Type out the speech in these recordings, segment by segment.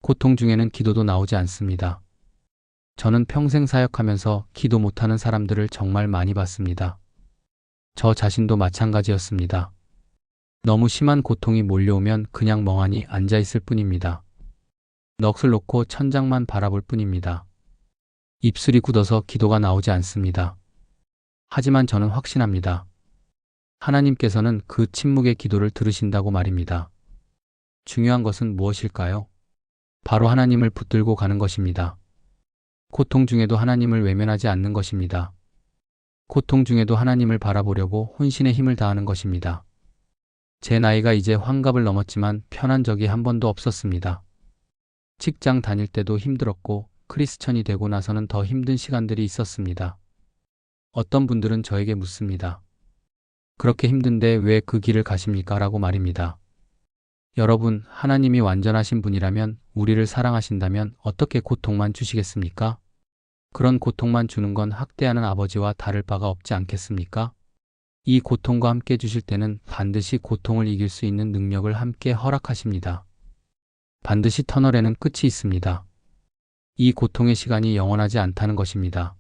고통 중에는 기도도 나오지 않습니다. 저는 평생 사역하면서 기도 못하는 사람들을 정말 많이 봤습니다. 저 자신도 마찬가지였습니다. 너무 심한 고통이 몰려오면 그냥 멍하니 앉아있을 뿐입니다. 넋을 놓고 천장만 바라볼 뿐입니다. 입술이 굳어서 기도가 나오지 않습니다. 하지만 저는 확신합니다. 하나님께서는 그 침묵의 기도를 들으신다고 말입니다. 중요한 것은 무엇일까요? 바로 하나님을 붙들고 가는 것입니다. 고통 중에도 하나님을 외면하지 않는 것입니다. 고통 중에도 하나님을 바라보려고 혼신의 힘을 다하는 것입니다. 제 나이가 이제 환갑을 넘었지만 편한 적이 한 번도 없었습니다. 직장 다닐 때도 힘들었고 크리스천이 되고 나서는 더 힘든 시간들이 있었습니다. 어떤 분들은 저에게 묻습니다. 그렇게 힘든데 왜 그 길을 가십니까? 라고 말입니다. 여러분, 하나님이 완전하신 분이라면, 우리를 사랑하신다면 어떻게 고통만 주시겠습니까? 그런 고통만 주는 건 학대하는 아버지와 다를 바가 없지 않겠습니까? 이 고통과 함께 주실 때는 반드시 고통을 이길 수 있는 능력을 함께 허락하십니다. 반드시 터널에는 끝이 있습니다. 이 고통의 시간이 영원하지 않다는 것입니다.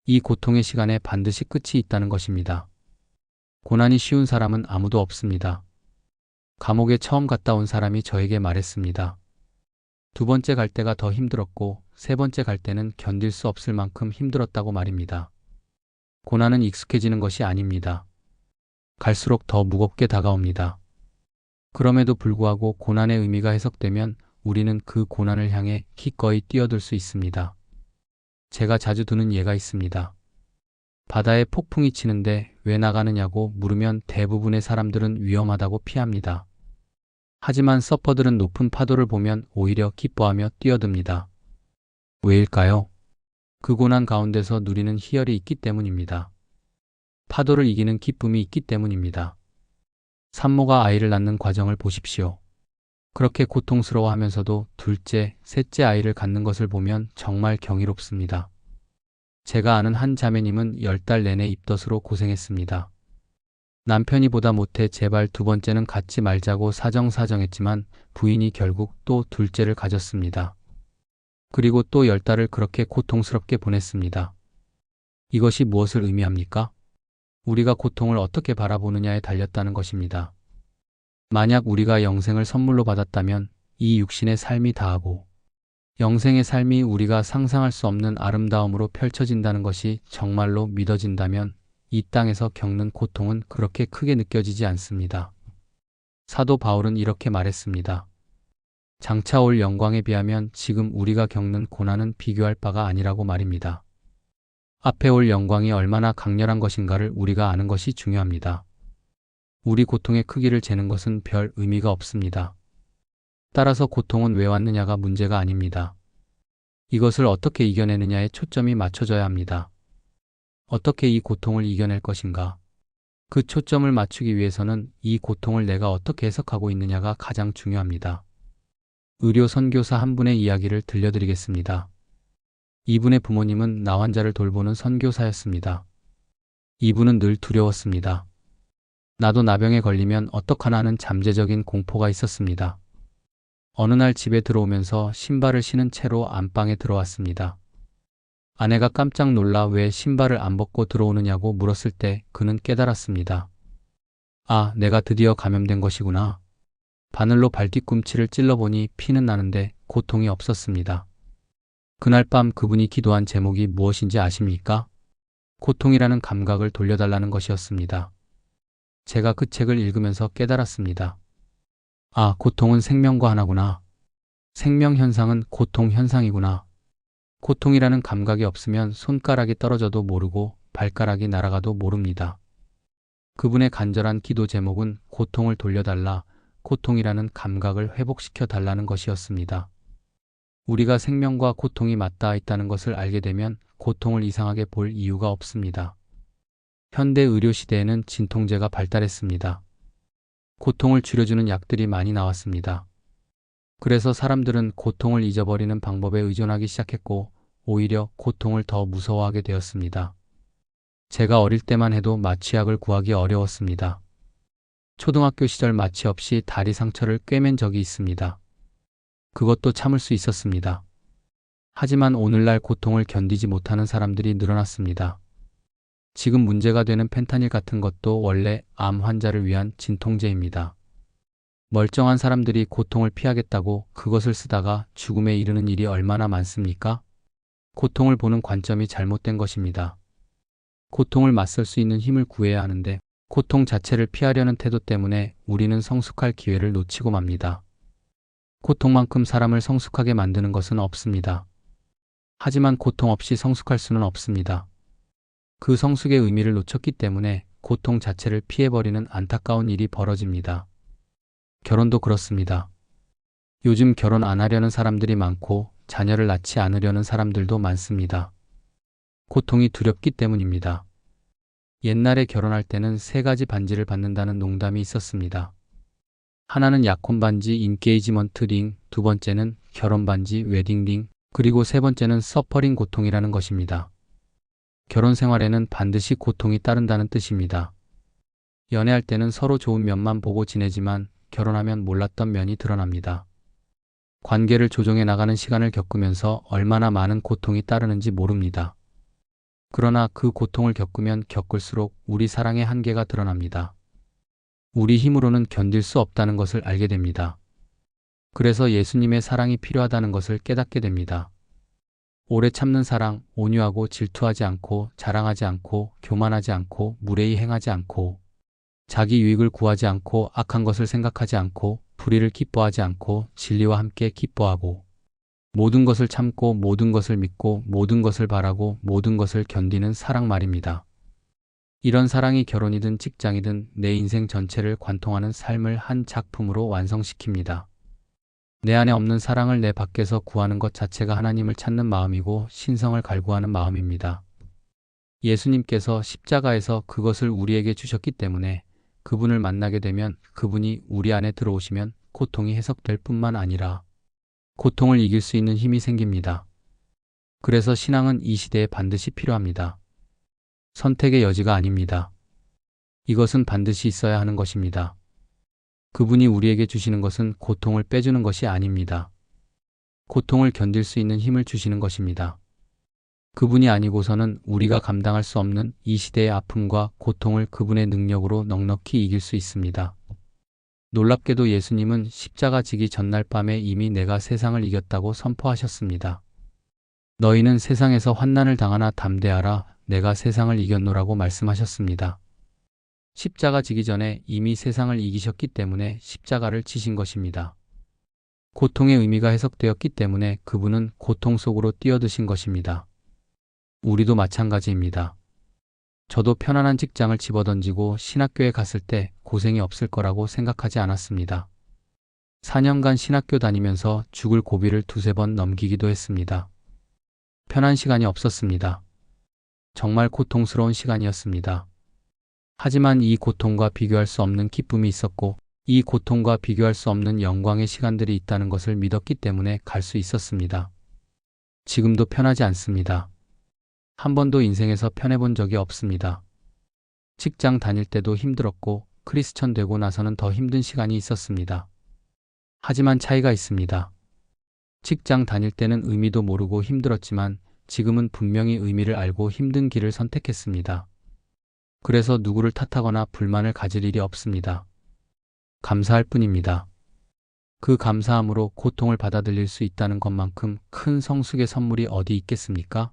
이 고통의 시간에 반드시 끝이 있다는 것입니다. 고난이 쉬운 사람은 아무도 없습니다. 감옥에 처음 갔다 온 사람이 저에게 말했습니다. 두 번째 갈 때가 더 힘들었고 세 번째 갈 때는 견딜 수 없을 만큼 힘들었다고 말입니다. 고난은 익숙해지는 것이 아닙니다. 갈수록 더 무겁게 다가옵니다. 그럼에도 불구하고 고난의 의미가 해석되면 우리는 그 고난을 향해 기꺼이 뛰어들 수 있습니다. 제가 자주 두는 예가 있습니다. 바다에 폭풍이 치는데 왜 나가느냐고 물으면 대부분의 사람들은 위험하다고 피합니다. 하지만 서퍼들은 높은 파도를 보면 오히려 기뻐하며 뛰어듭니다. 왜일까요? 그 고난 가운데서 누리는 희열이 있기 때문입니다. 파도를 이기는 기쁨이 있기 때문입니다. 산모가 아이를 낳는 과정을 보십시오. 그렇게 고통스러워하면서도 둘째, 셋째 아이를 갖는 것을 보면 정말 경이롭습니다. 제가 아는 한 자매님은 10달 내내 입덧으로 고생했습니다. 남편이 보다 못해 제발 두 번째는 갖지 말자고 사정사정했지만 부인이 결국 또 둘째를 가졌습니다. 그리고 또 10달을 그렇게 고통스럽게 보냈습니다. 이것이 무엇을 의미합니까? 우리가 고통을 어떻게 바라보느냐에 달렸다는 것입니다. 만약 우리가 영생을 선물로 받았다면 이 육신의 삶이 다하고 영생의 삶이 우리가 상상할 수 없는 아름다움으로 펼쳐진다는 것이 정말로 믿어진다면 이 땅에서 겪는 고통은 그렇게 크게 느껴지지 않습니다. 사도 바울은 이렇게 말했습니다. 장차 올 영광에 비하면 지금 우리가 겪는 고난은 비교할 바가 아니라고 말입니다. 앞에 올 영광이 얼마나 강렬한 것인가를 우리가 아는 것이 중요합니다. 우리 고통의 크기를 재는 것은 별 의미가 없습니다. 따라서 고통은 왜 왔느냐가 문제가 아닙니다. 이것을 어떻게 이겨내느냐에 초점이 맞춰져야 합니다. 어떻게 이 고통을 이겨낼 것인가? 그 초점을 맞추기 위해서는 이 고통을 내가 어떻게 해석하고 있느냐가 가장 중요합니다. 의료 선교사 한 분의 이야기를 들려드리겠습니다. 이분의 부모님은 나 환자를 돌보는 선교사였습니다. 이분은 늘 두려웠습니다. 나도 나병에 걸리면 어떡하나 하는 잠재적인 공포가 있었습니다. 어느 날 집에 들어오면서 신발을 신은 채로 안방에 들어왔습니다. 아내가 깜짝 놀라 왜 신발을 안 벗고 들어오느냐고 물었을 때 그는 깨달았습니다. 아, 내가 드디어 감염된 것이구나. 바늘로 발뒤꿈치를 찔러보니 피는 나는데 고통이 없었습니다. 그날 밤 그분이 기도한 제목이 무엇인지 아십니까? 고통이라는 감각을 돌려달라는 것이었습니다. 제가 그 책을 읽으면서 깨달았습니다. 아, 고통은 생명과 하나구나. 생명 현상은 고통 현상이구나. 고통이라는 감각이 없으면 손가락이 떨어져도 모르고 발가락이 날아가도 모릅니다. 그분의 간절한 기도 제목은 고통을 돌려달라, 고통이라는 감각을 회복시켜 달라는 것이었습니다. 우리가 생명과 고통이 맞닿아 있다는 것을 알게 되면 고통을 이상하게 볼 이유가 없습니다. 현대 의료 시대에는 진통제가 발달했습니다. 고통을 줄여주는 약들이 많이 나왔습니다. 그래서 사람들은 고통을 잊어버리는 방법에 의존하기 시작했고 오히려 고통을 더 무서워하게 되었습니다. 제가 어릴 때만 해도 마취약을 구하기 어려웠습니다. 초등학교 시절 마취 없이 다리 상처를 꿰맨 적이 있습니다. 그것도 참을 수 있었습니다. 하지만 오늘날 고통을 견디지 못하는 사람들이 늘어났습니다. 지금 문제가 되는 펜타닐 같은 것도 원래 암 환자를 위한 진통제입니다. 멀쩡한 사람들이 고통을 피하겠다고 그것을 쓰다가 죽음에 이르는 일이 얼마나 많습니까? 고통을 보는 관점이 잘못된 것입니다. 고통을 맞설 수 있는 힘을 구해야 하는데 고통 자체를 피하려는 태도 때문에 우리는 성숙할 기회를 놓치고 맙니다. 고통만큼 사람을 성숙하게 만드는 것은 없습니다. 하지만 고통 없이 성숙할 수는 없습니다. 그 성숙의 의미를 놓쳤기 때문에 고통 자체를 피해버리는 안타까운 일이 벌어집니다. 결혼도 그렇습니다. 요즘 결혼 안 하려는 사람들이 많고 자녀를 낳지 않으려는 사람들도 많습니다. 고통이 두렵기 때문입니다. 옛날에 결혼할 때는 3가지 반지를 받는다는 농담이 있었습니다. 하나는 약혼 반지 인게이지먼트 링, 2번째는 결혼 반지 웨딩 링, 그리고 3번째는 서퍼링 고통이라는 것입니다. 결혼 생활에는 반드시 고통이 따른다는 뜻입니다. 연애할 때는 서로 좋은 면만 보고 지내지만 결혼하면 몰랐던 면이 드러납니다. 관계를 조정해 나가는 시간을 겪으면서 얼마나 많은 고통이 따르는지 모릅니다. 그러나 그 고통을 겪으면 겪을수록 우리 사랑의 한계가 드러납니다. 우리 힘으로는 견딜 수 없다는 것을 알게 됩니다. 그래서 예수님의 사랑이 필요하다는 것을 깨닫게 됩니다. 오래 참는 사랑, 온유하고 질투하지 않고 자랑하지 않고 교만하지 않고 무례히 행하지 않고 자기 유익을 구하지 않고 악한 것을 생각하지 않고 불의를 기뻐하지 않고 진리와 함께 기뻐하고 모든 것을 참고 모든 것을 믿고 모든 것을 바라고 모든 것을 견디는 사랑 말입니다. 이런 사랑이 결혼이든 직장이든 내 인생 전체를 관통하는 삶을 한 작품으로 완성시킵니다. 내 안에 없는 사랑을 내 밖에서 구하는 것 자체가 하나님을 찾는 마음이고 신성을 갈구하는 마음입니다. 예수님께서 십자가에서 그것을 우리에게 주셨기 때문에 그분을 만나게 되면 그분이 우리 안에 들어오시면 고통이 해석될 뿐만 아니라 고통을 이길 수 있는 힘이 생깁니다. 그래서 신앙은 이 시대에 반드시 필요합니다. 선택의 여지가 아닙니다. 이것은 반드시 있어야 하는 것입니다. 그분이 우리에게 주시는 것은 고통을 빼주는 것이 아닙니다. 고통을 견딜 수 있는 힘을 주시는 것입니다. 그분이 아니고서는 우리가 감당할 수 없는 이 시대의 아픔과 고통을 그분의 능력으로 넉넉히 이길 수 있습니다. 놀랍게도 예수님은 십자가 지기 전날 밤에 이미 내가 세상을 이겼다고 선포하셨습니다. 너희는 세상에서 환난을 당하나 담대하라, 내가 세상을 이겼노라고 말씀하셨습니다. 십자가 지기 전에 이미 세상을 이기셨기 때문에 십자가를 지신 것입니다. 고통의 의미가 해석되었기 때문에 그분은 고통 속으로 뛰어드신 것입니다. 우리도 마찬가지입니다. 저도 편안한 직장을 집어던지고 신학교에 갔을 때 고생이 없을 거라고 생각하지 않았습니다. 4년간 신학교 다니면서 죽을 고비를 2-3번 넘기기도 했습니다. 편한 시간이 없었습니다. 정말 고통스러운 시간이었습니다. 하지만 이 고통과 비교할 수 없는 기쁨이 있었고 이 고통과 비교할 수 없는 영광의 시간들이 있다는 것을 믿었기 때문에 갈 수 있었습니다. 지금도 편하지 않습니다. 한 번도 인생에서 편해본 적이 없습니다. 직장 다닐 때도 힘들었고 크리스천 되고 나서는 더 힘든 시간이 있었습니다. 하지만 차이가 있습니다. 직장 다닐 때는 의미도 모르고 힘들었지만 지금은 분명히 의미를 알고 힘든 길을 선택했습니다. 그래서 누구를 탓하거나 불만을 가질 일이 없습니다. 감사할 뿐입니다. 그 감사함으로 고통을 받아들일 수 있다는 것만큼 큰 성숙의 선물이 어디 있겠습니까?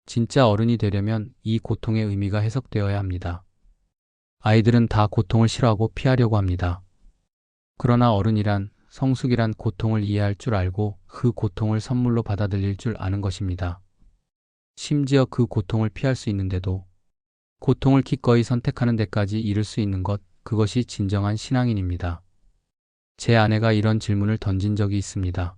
진짜 어른이 되려면 이 고통의 의미가 해석되어야 합니다. 아이들은 다 고통을 싫어하고 피하려고 합니다. 그러나 어른이란, 성숙이란 고통을 이해할 줄 알고 그 고통을 선물로 받아들일 줄 아는 것입니다. 심지어 그 고통을 피할 수 있는데도 고통을 기꺼이 선택하는 데까지 이를 수 있는 것, 그것이 진정한 신앙인입니다. 제 아내가 이런 질문을 던진 적이 있습니다.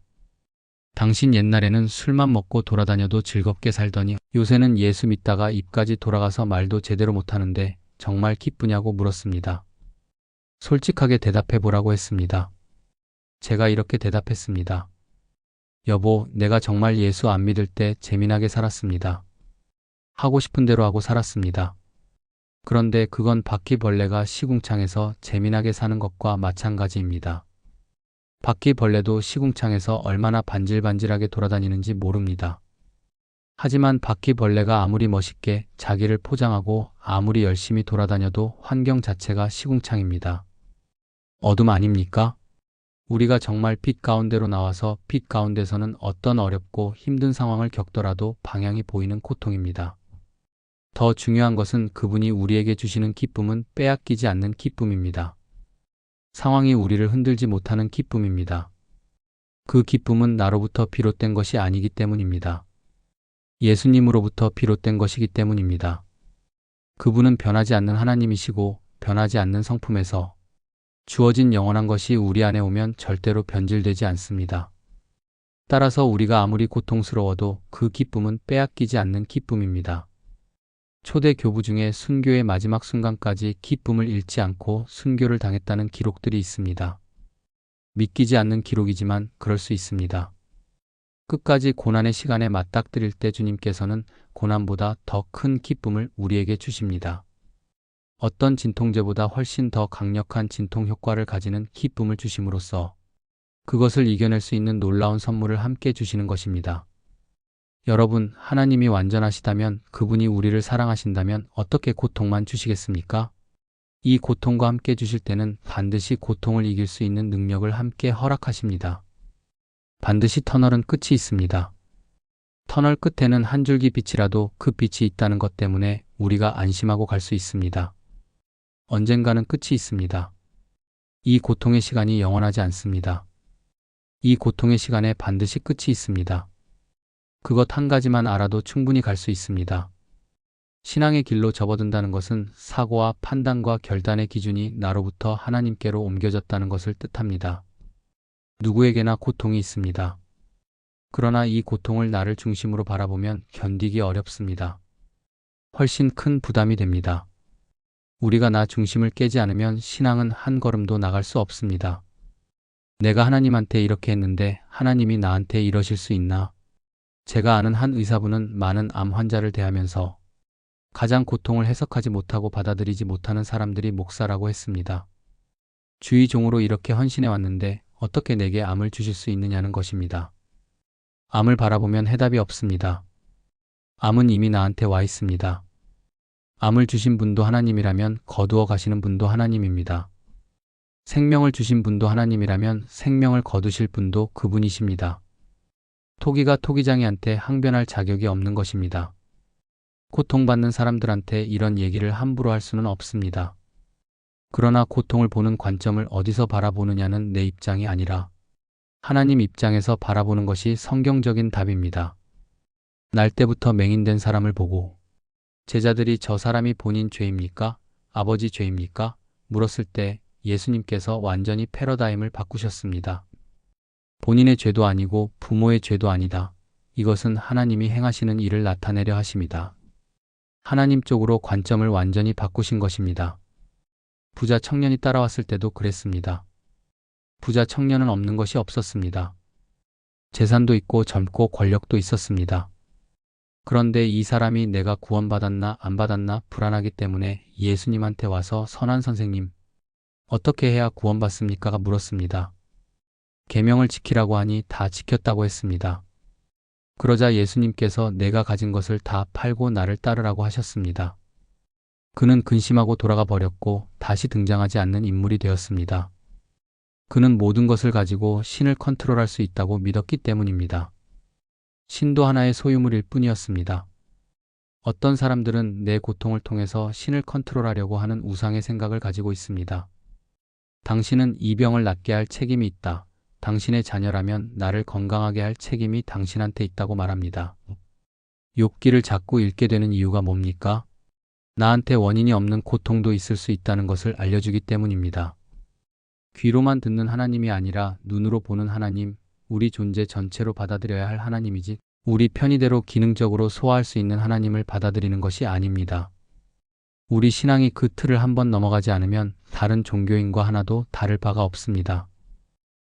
당신 옛날에는 술만 먹고 돌아다녀도 즐겁게 살더니 요새는 예수 믿다가 입까지 돌아가서 말도 제대로 못하는데 정말 기쁘냐고 물었습니다. 솔직하게 대답해 보라고 했습니다. 제가 이렇게 대답했습니다. 여보, 내가 정말 예수 안 믿을 때 재미나게 살았습니다. 하고 싶은 대로 하고 살았습니다. 그런데 그건 바퀴벌레가 시궁창에서 재미나게 사는 것과 마찬가지입니다. 바퀴벌레도 시궁창에서 얼마나 반질반질하게 돌아다니는지 모릅니다. 하지만 바퀴벌레가 아무리 멋있게 자기를 포장하고 아무리 열심히 돌아다녀도 환경 자체가 시궁창입니다. 어둠 아닙니까? 우리가 정말 빛 가운데로 나와서 빛 가운데서는 어떤 어렵고 힘든 상황을 겪더라도 방향이 보이는 고통입니다. 더 중요한 것은 그분이 우리에게 주시는 기쁨은 빼앗기지 않는 기쁨입니다. 상황이 우리를 흔들지 못하는 기쁨입니다. 그 기쁨은 나로부터 비롯된 것이 아니기 때문입니다. 예수님으로부터 비롯된 것이기 때문입니다. 그분은 변하지 않는 하나님이시고 변하지 않는 성품에서 주어진 영원한 것이 우리 안에 오면 절대로 변질되지 않습니다. 따라서 우리가 아무리 고통스러워도 그 기쁨은 빼앗기지 않는 기쁨입니다. 초대 교부 중에 순교의 마지막 순간까지 기쁨을 잃지 않고 순교를 당했다는 기록들이 있습니다. 믿기지 않는 기록이지만 그럴 수 있습니다. 끝까지 고난의 시간에 맞닥뜨릴 때 주님께서는 고난보다 더 큰 기쁨을 우리에게 주십니다. 어떤 진통제보다 훨씬 더 강력한 진통 효과를 가지는 기쁨을 주심으로써 그것을 이겨낼 수 있는 놀라운 선물을 함께 주시는 것입니다. 여러분, 하나님이 완전하시다면, 그분이 우리를 사랑하신다면 어떻게 고통만 주시겠습니까? 이 고통과 함께 주실 때는 반드시 고통을 이길 수 있는 능력을 함께 허락하십니다. 반드시 터널은 끝이 있습니다. 터널 끝에는 한 줄기 빛이라도 그 빛이 있다는 것 때문에 우리가 안심하고 갈 수 있습니다. 언젠가는 끝이 있습니다. 이 고통의 시간이 영원하지 않습니다. 이 고통의 시간에 반드시 끝이 있습니다. 그것 한 가지만 알아도 충분히 갈 수 있습니다. 신앙의 길로 접어든다는 것은 사고와 판단과 결단의 기준이 나로부터 하나님께로 옮겨졌다는 것을 뜻합니다. 누구에게나 고통이 있습니다. 그러나 이 고통을 나를 중심으로 바라보면 견디기 어렵습니다. 훨씬 큰 부담이 됩니다. 우리가 나 중심을 깨지 않으면 신앙은 한 걸음도 나갈 수 없습니다. 내가 하나님한테 이렇게 했는데 하나님이 나한테 이러실 수 있나? 제가 아는 한 의사분은 많은 암 환자를 대하면서 가장 고통을 해석하지 못하고 받아들이지 못하는 사람들이 목사라고 했습니다. 주의 종으로 이렇게 헌신해 왔는데 어떻게 내게 암을 주실 수 있느냐는 것입니다. 암을 바라보면 해답이 없습니다. 암은 이미 나한테 와 있습니다. 암을 주신 분도 하나님이라면 거두어 가시는 분도 하나님입니다. 생명을 주신 분도 하나님이라면 생명을 거두실 분도 그분이십니다. 토기가 토기장이한테 항변할 자격이 없는 것입니다. 고통받는 사람들한테 이런 얘기를 함부로 할 수는 없습니다. 그러나 고통을 보는 관점을 어디서 바라보느냐는 내 입장이 아니라 하나님 입장에서 바라보는 것이 성경적인 답입니다. 날 때부터 맹인된 사람을 보고 제자들이 저 사람이 본인 죄입니까? 아버지 죄입니까? 물었을 때 예수님께서 완전히 패러다임을 바꾸셨습니다. 본인의 죄도 아니고 부모의 죄도 아니다. 이것은 하나님이 행하시는 일을 나타내려 하심이다. 하나님 쪽으로 관점을 완전히 바꾸신 것입니다. 부자 청년이 따라왔을 때도 그랬습니다. 부자 청년은 없는 것이 없었습니다. 재산도 있고 젊고 권력도 있었습니다. 그런데 이 사람이 내가 구원받았나 안 받았나 불안하기 때문에 예수님한테 와서 선한 선생님, 어떻게 해야 구원받습니까?가 물었습니다. 계명을 지키라고 하니 다 지켰다고 했습니다. 그러자 예수님께서 내가 가진 것을 다 팔고 나를 따르라고 하셨습니다. 그는 근심하고 돌아가 버렸고 다시 등장하지 않는 인물이 되었습니다. 그는 모든 것을 가지고 신을 컨트롤할 수 있다고 믿었기 때문입니다. 신도 하나의 소유물일 뿐이었습니다. 어떤 사람들은 내 고통을 통해서 신을 컨트롤하려고 하는 우상의 생각을 가지고 있습니다. 당신은 이 병을 낫게 할 책임이 있다. 당신의 자녀라면 나를 건강하게 할 책임이 당신한테 있다고 말합니다. 욥기를 자꾸 읽게 되는 이유가 뭡니까? 나한테 원인이 없는 고통도 있을 수 있다는 것을 알려주기 때문입니다. 귀로만 듣는 하나님이 아니라 눈으로 보는 하나님, 우리 존재 전체로 받아들여야 할 하나님이지 우리 편의대로 기능적으로 소화할 수 있는 하나님을 받아들이는 것이 아닙니다. 우리 신앙이 그 틀을 한번 넘어가지 않으면 다른 종교인과 하나도 다를 바가 없습니다.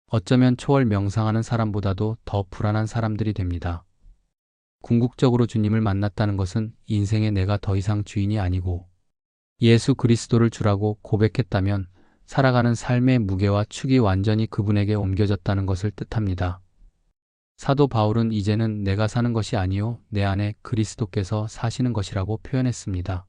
어쩌면 초월 명상하는 사람보다도 더 불안한 사람들이 됩니다. 궁극적으로 주님을 만났다는 것은 인생의 내가 더 이상 주인이 아니고 예수 그리스도를 주라고 고백했다면 살아가는 삶의 무게와 축이 완전히 그분에게 옮겨졌다는 것을 뜻합니다. 사도 바울은 이제는 내가 사는 것이 아니요 내 안에 그리스도께서 사시는 것이라고 표현했습니다.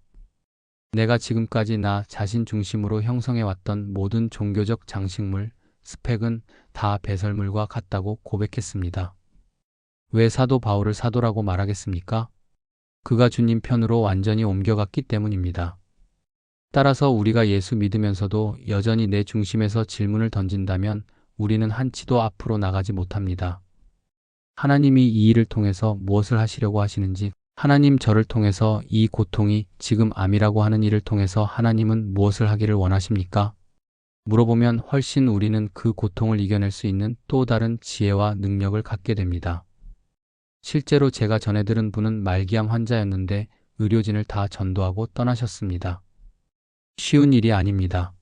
내가 지금까지 나 자신 중심으로 형성해왔던 모든 종교적 장식물, 스펙은 다 배설물과 같다고 고백했습니다. 왜 사도 바울을 사도라고 말하겠습니까? 그가 주님 편으로 완전히 옮겨갔기 때문입니다. 따라서 우리가 예수 믿으면서도 여전히 내 중심에서 질문을 던진다면 우리는 한치도 앞으로 나가지 못합니다. 하나님이 이 일을 통해서 무엇을 하시려고 하시는지, 하나님 저를 통해서 이 고통이 지금 암이라고 하는 일을 통해서 하나님은 무엇을 하기를 원하십니까? 물어보면 훨씬 우리는 그 고통을 이겨낼 수 있는 또 다른 지혜와 능력을 갖게 됩니다. 실제로 제가 전해 들은 분은 말기암 환자였는데 의료진을 다 전도하고 떠나셨습니다. 쉬운 일이 아닙니다.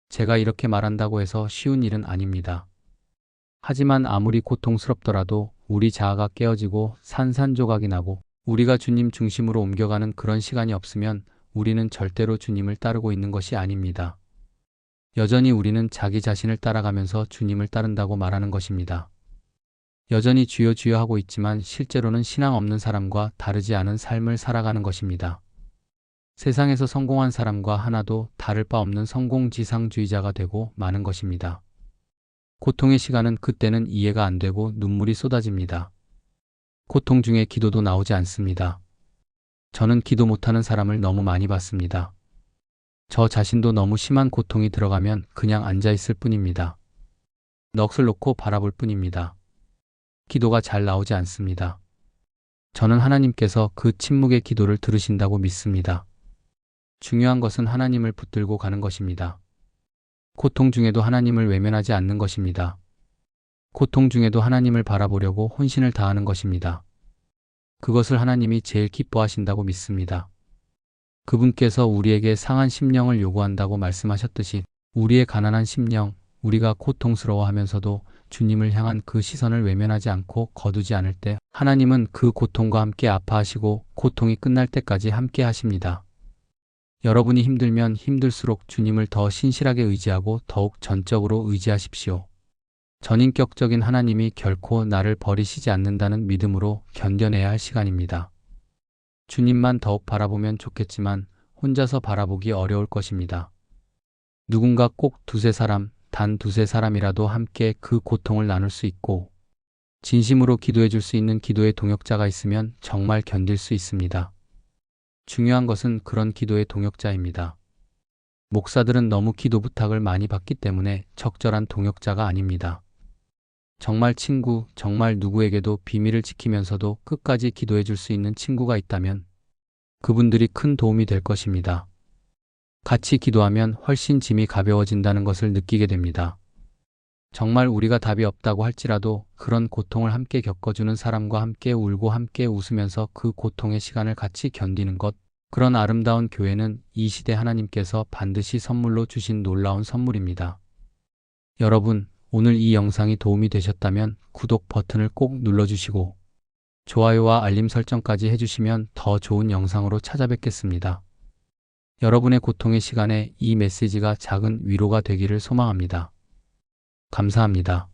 제가 이렇게 말한다고 해서 쉬운 일은 아닙니다. 하지만 아무리 고통스럽더라도 우리 자아가 깨어지고 산산조각이 나고 우리가 주님 중심으로 옮겨가는 그런 시간이 없으면 우리는 절대로 주님을 따르고 있는 것이 아닙니다. 여전히 우리는 자기 자신을 따라가면서 주님을 따른다고 말하는 것입니다. 여전히 주여 주여 하고 있지만 실제로는 신앙 없는 사람과 다르지 않은 삶을 살아가는 것입니다. 세상에서 성공한 사람과 하나도 다를 바 없는 성공지상주의자가 되고 마는 것입니다. 고통의 시간은 그때는 이해가 안 되고 눈물이 쏟아집니다. 고통 중에 기도도 나오지 않습니다. 저는 기도 못하는 사람을 너무 많이 봤습니다. 저 자신도 너무 심한 고통이 들어가면 그냥 앉아있을 뿐입니다. 넋을 놓고 바라볼 뿐입니다. 기도가 잘 나오지 않습니다. 저는 하나님께서 그 침묵의 기도를 들으신다고 믿습니다. 중요한 것은 하나님을 붙들고 가는 것입니다. 고통 중에도 하나님을 외면하지 않는 것입니다. 고통 중에도 하나님을 바라보려고 혼신을 다하는 것입니다. 그것을 하나님이 제일 기뻐하신다고 믿습니다. 그분께서 우리에게 상한 심령을 요구한다고 말씀하셨듯이 우리의 가난한 심령, 우리가 고통스러워하면서도 주님을 향한 그 시선을 외면하지 않고 거두지 않을 때 하나님은 그 고통과 함께 아파하시고 고통이 끝날 때까지 함께 하십니다. 여러분이 힘들면 힘들수록 주님을 더 신실하게 의지하고 더욱 전적으로 의지하십시오. 전인격적인 하나님이 결코 나를 버리시지 않는다는 믿음으로 견뎌내야 할 시간입니다. 주님만 더욱 바라보면 좋겠지만 혼자서 바라보기 어려울 것입니다. 누군가 꼭 두세 사람, 단 두세 사람이라도 함께 그 고통을 나눌 수 있고 진심으로 기도해 줄 수 있는 기도의 동역자가 있으면 정말 견딜 수 있습니다. 중요한 것은 그런 기도의 동역자입니다. 목사들은 너무 기도 부탁을 많이 받기 때문에 적절한 동역자가 아닙니다. 정말 친구, 정말 누구에게도 비밀을 지키면서도 끝까지 기도해 줄 수 있는 친구가 있다면 그분들이 큰 도움이 될 것입니다. 같이 기도하면 훨씬 짐이 가벼워진다는 것을 느끼게 됩니다. 정말 우리가 답이 없다고 할지라도 그런 고통을 함께 겪어주는 사람과 함께 울고 함께 웃으면서 그 고통의 시간을 같이 견디는 것, 그런 아름다운 교회는 이 시대 하나님께서 반드시 선물로 주신 놀라운 선물입니다. 여러분, 오늘 이 영상이 도움이 되셨다면 구독 버튼을 꼭 눌러주시고 좋아요와 알림 설정까지 해주시면 더 좋은 영상으로 찾아뵙겠습니다. 여러분의 고통의 시간에 이 메시지가 작은 위로가 되기를 소망합니다. 감사합니다.